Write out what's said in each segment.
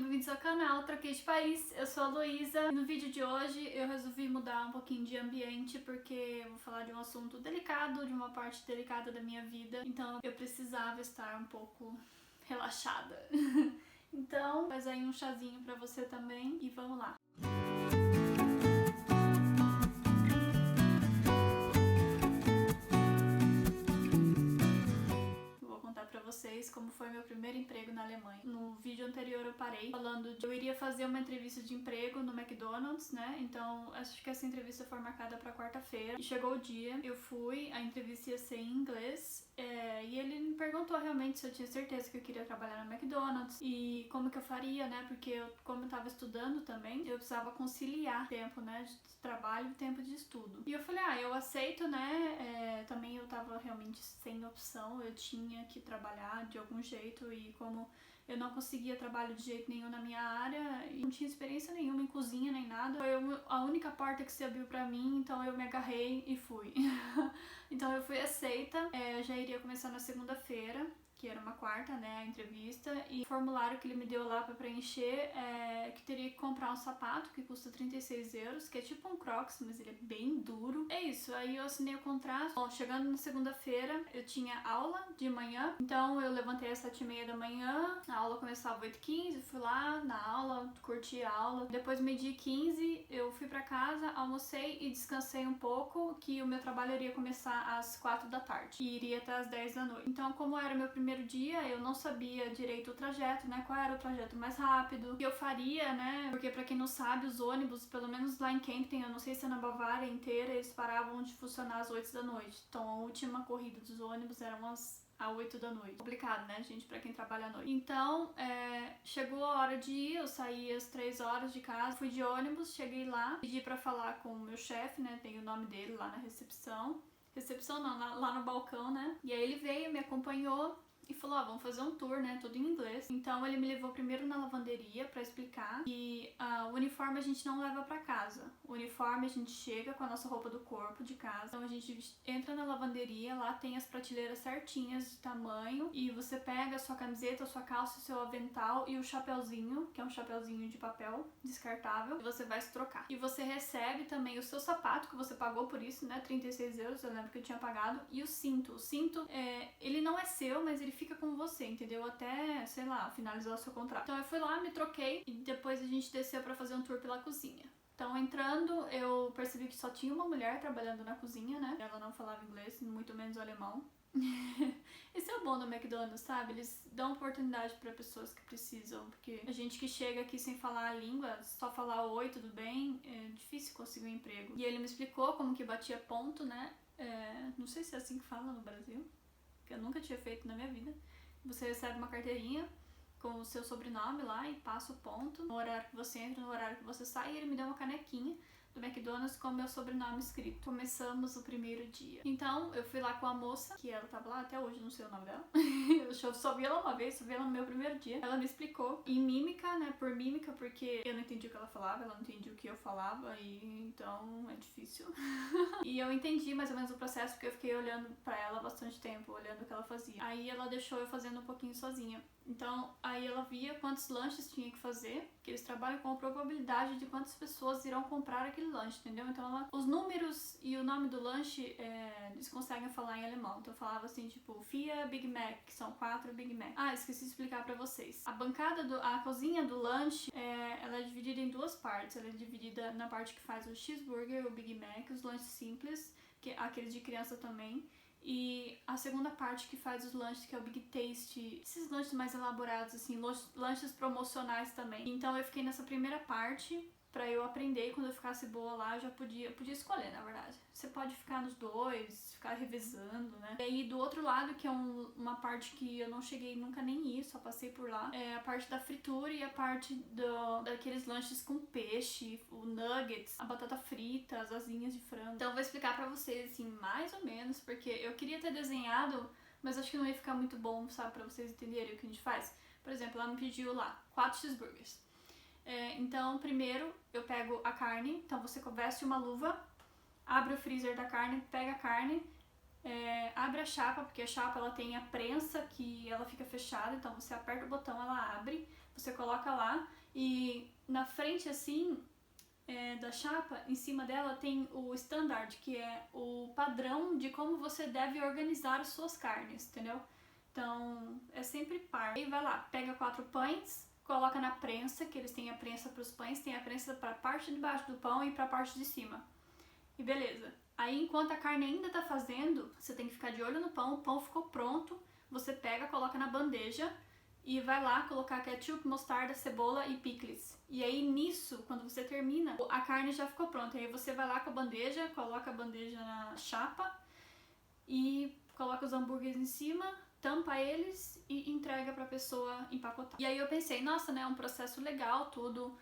bem-vindos ao canal Troquei de País, eu sou a Luísa e no vídeo de hoje eu resolvi mudar um pouquinho de ambiente porque eu vou falar de um assunto delicado, de uma parte delicada da minha vida, então eu precisava estar um pouco relaxada. Então, faz aí um chazinho pra você também e vamos lá. Pra vocês como foi meu primeiro emprego na Alemanha. No vídeo anterior eu parei falando de eu iria fazer uma entrevista de emprego no McDonald's, né? Então acho que essa entrevista foi marcada pra quarta-feira e chegou o dia, eu fui, a entrevista ia ser em inglês e ele me perguntou realmente se eu tinha certeza que eu queria trabalhar no McDonald's e como que eu faria, né? Porque como eu tava estudando também, eu precisava conciliar tempo, né, de trabalho e tempo de estudo. E eu falei, eu aceito, né? Também eu tava realmente sem opção, eu tinha que trabalhar de algum jeito e como eu não conseguia trabalho de jeito nenhum na minha área e não tinha experiência nenhuma em cozinha nem nada, foi a única porta que se abriu pra mim, então eu me agarrei e fui. Então eu fui aceita, eu já iria começar na segunda-feira, que era uma quarta, né, a entrevista, e o formulário que ele me deu lá pra preencher que teria que comprar um sapato que custa 36 euros, que é tipo um Crocs, mas ele é bem duro. É isso, aí eu assinei o contrato. Bom, chegando na segunda-feira, eu tinha aula de manhã, então eu levantei às 7h30 da manhã, a aula começava às 8h15, fui lá na aula, curti a aula. Depois, 12h15, eu fui pra casa, almocei e descansei um pouco, que o meu trabalho iria começar às 4 da tarde e iria até às 10 da noite. Então, como era meu primeiro dia, eu não sabia direito o trajeto, né, qual era o trajeto mais rápido, o que eu faria, né, porque pra quem não sabe, os ônibus, pelo menos lá em Kempten, eu não sei se é na Bavária inteira, eles paravam de funcionar às 8 da noite, então a última corrida dos ônibus era às 8 da noite. Complicado, né, gente, pra quem trabalha à noite. Então, chegou a hora de ir, eu saí às 3 horas de casa, fui de ônibus, cheguei lá, pedi pra falar com o meu chefe, né, tem o nome dele lá na recepção. Recepção não, lá no balcão, né, e aí ele veio, me acompanhou e falou, vamos fazer um tour, né, tudo em inglês. Então ele me levou primeiro na lavanderia pra explicar que o uniforme a gente não leva pra casa. O uniforme a gente chega com a nossa roupa do corpo de casa. Então a gente entra na lavanderia, lá tem as prateleiras certinhas de tamanho e você pega a sua camiseta, a sua calça, o seu avental e o chapeuzinho, que é um chapeuzinho de papel descartável, e você vai se trocar. E você recebe também o seu sapato, que você pagou por isso, né, 36 euros, eu lembro que eu tinha pagado, e o cinto. O cinto, ele não é seu, mas ele fica com você, entendeu? Até, sei lá, finalizar o seu contrato. Então eu fui lá, me troquei e depois a gente desceu pra fazer um tour pela cozinha. Então entrando, eu percebi que só tinha uma mulher trabalhando na cozinha, né? Ela não falava inglês, muito menos o alemão. Esse é o bom do McDonald's, sabe? Eles dão oportunidade pra pessoas que precisam, porque a gente que chega aqui sem falar a língua, só falar oi, tudo bem, é difícil conseguir um emprego. E ele me explicou como que batia ponto, né? Não sei se é assim que fala no Brasil, que eu nunca tinha feito na minha vida. Você recebe uma carteirinha com o seu sobrenome lá e passa o ponto no horário que você entra, no horário que você sai, e ele me deu uma canequinha do McDonald's com o meu sobrenome escrito. Começamos o primeiro dia. Então, eu fui lá com a moça, que ela tava lá até hoje, não sei o nome dela. Eu só vi ela uma vez, só vi ela no meu primeiro dia. Ela me explicou em mímica, né, por mímica, porque eu não entendi o que ela falava, ela não entendia o que eu falava, e então é difícil. E eu entendi mais ou menos o processo, porque eu fiquei olhando pra ela bastante tempo, olhando o que ela fazia. Aí ela deixou eu fazendo um pouquinho sozinha. Então, aí ela via quantos lanches tinha que fazer, que eles trabalham com a probabilidade de quantas pessoas irão comprar aquele lanche, entendeu? Então, os números e o nome do lanche, eles conseguem falar em alemão. Então, eu falava assim, tipo, 4 Big Mac, que são 4 Big Mac. Esqueci de explicar pra vocês. A cozinha do lanche, ela é dividida em duas partes. Ela é dividida na parte que faz o cheeseburger, o Big Mac, os lanches simples, que aqueles de criança também. E a segunda parte que faz os lanches, que é o Big Taste, esses lanches mais elaborados, assim, lanches promocionais também. Então eu fiquei nessa primeira parte pra eu aprender, e quando eu ficasse boa lá, eu já podia escolher, na verdade. Você pode ficar nos dois, ficar revezando, né? E aí do outro lado, que é uma parte que eu não cheguei nunca nem ir, só passei por lá, é a parte da fritura e a parte daqueles lanches com peixe, o nuggets, a batata frita, as asinhas de frango. Então eu vou explicar pra vocês, assim, mais ou menos, porque eu queria ter desenhado, mas acho que não ia ficar muito bom, sabe, pra vocês entenderem o que a gente faz. Por exemplo, ela me pediu lá 4 cheeseburgers. Então, primeiro eu pego a carne, então você veste uma luva, abre o freezer da carne, pega a carne, abre a chapa, porque a chapa ela tem a prensa que ela fica fechada, então você aperta o botão, ela abre. Você coloca lá e na frente assim da chapa, em cima dela tem o standard, que é o padrão de como você deve organizar as suas carnes, entendeu? Então é sempre par. Aí vai lá, pega 4 pães, coloca na prensa, que eles têm a prensa para os pães, tem a prensa para a parte de baixo do pão e para a parte de cima. E beleza. Aí enquanto a carne ainda tá fazendo, você tem que ficar de olho no pão, o pão ficou pronto, você pega, coloca na bandeja e vai lá colocar ketchup, mostarda, cebola e picles. E aí nisso, quando você termina, a carne já ficou pronta. E aí você vai lá com a bandeja, coloca a bandeja na chapa e coloca os hambúrgueres em cima, tampa eles e entrega pra pessoa empacotar. E aí eu pensei, nossa, né, é um processo legal, tudo.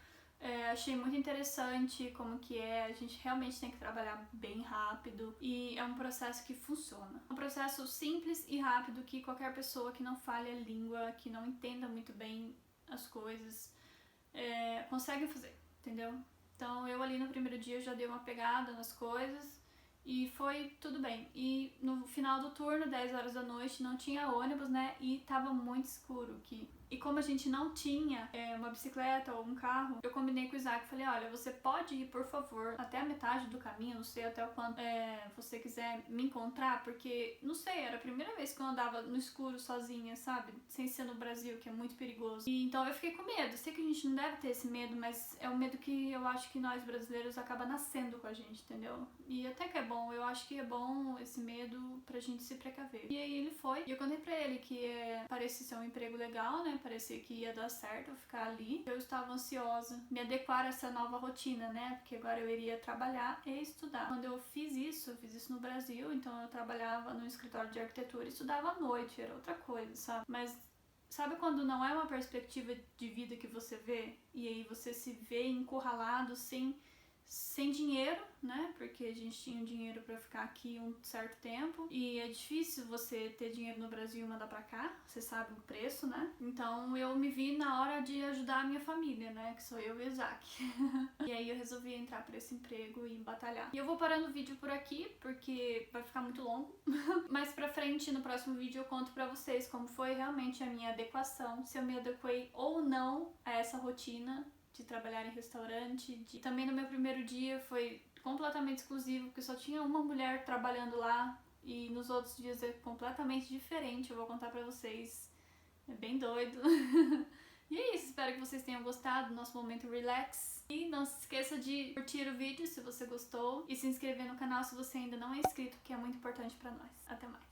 Achei muito interessante como que a gente realmente tem que trabalhar bem rápido e é um processo que funciona. É um processo simples e rápido que qualquer pessoa que não fale a língua, que não entenda muito bem as coisas, consegue fazer, entendeu? Então eu ali no primeiro dia já dei uma pegada nas coisas e foi tudo bem. E no final do turno, 10 horas da noite, não tinha ônibus, né? E tava muito escuro aqui. E como a gente não tinha uma bicicleta ou um carro, eu combinei com o Isaac. Falei, olha, você pode ir, por favor, até a metade do caminho, não sei até o quanto você quiser me encontrar, porque, não sei, era a primeira vez que eu andava no escuro sozinha, sabe? Sem ser no Brasil, que é muito perigoso. E então eu fiquei com medo. Sei que a gente não deve ter esse medo, mas é um medo que eu acho que nós brasileiros acaba nascendo com a gente, entendeu? E até que é bom, eu acho que é bom esse medo pra gente se precaver. E aí ele foi, e eu contei pra ele que parecia ser um emprego legal, né? Parecia que ia dar certo eu ficar ali. Eu estava ansiosa, me adequar a essa nova rotina, né? Porque agora eu iria trabalhar e estudar. Quando eu fiz isso no Brasil, então eu trabalhava no escritório de arquitetura e estudava à noite, era outra coisa, sabe? Mas sabe quando não é uma perspectiva de vida que você vê e aí você se vê encurralado sem dinheiro, né? Porque a gente tinha dinheiro pra ficar aqui um certo tempo e é difícil você ter dinheiro no Brasil e mandar pra cá, você sabe o preço, né? Então eu me vi na hora de ajudar a minha família, né? Que sou eu e o Isaac. E aí eu resolvi entrar por esse emprego e batalhar. E eu vou parando o vídeo por aqui, porque vai ficar muito longo. Mais pra frente, no próximo vídeo, eu conto pra vocês como foi realmente a minha adequação, se eu me adequei ou não a essa rotina de trabalhar em restaurante. Também no meu primeiro dia foi completamente exclusivo, porque só tinha uma mulher trabalhando lá e nos outros dias é completamente diferente, eu vou contar pra vocês. É bem doido. E é isso, espero que vocês tenham gostado do nosso momento relax. E não se esqueça de curtir o vídeo se você gostou e se inscrever no canal se você ainda não é inscrito, que é muito importante pra nós. Até mais!